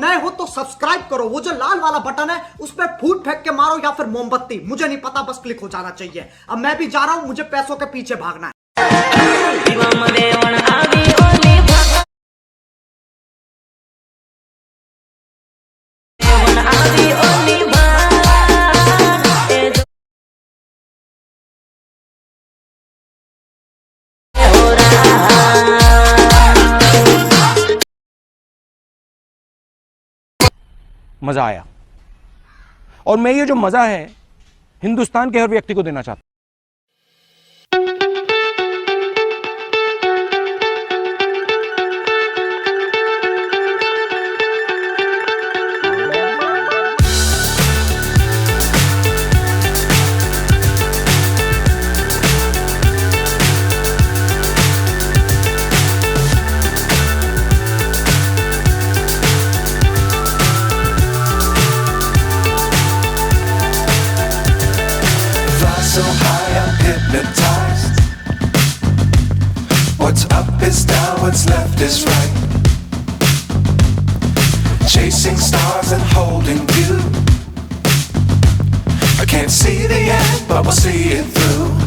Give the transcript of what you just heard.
नए हो तो सब्सक्राइब करो, वो जो लाल वाला बटन है उस पर फूट फेंक के मारो या फिर मोमबत्ती, मुझे नहीं पता, बस क्लिक हो जाना चाहिए। अब मैं भी जा रहा हूं, मुझे पैसों के पीछे भागना है। मजा आया, और मैं ये जो मजा है हिंदुस्तान के हर व्यक्ति को देना चाहता हूं। So high I'm hypnotized. What's up is down, what's left is right. Chasing stars and holding you. I can't see the end, but we'll see it through.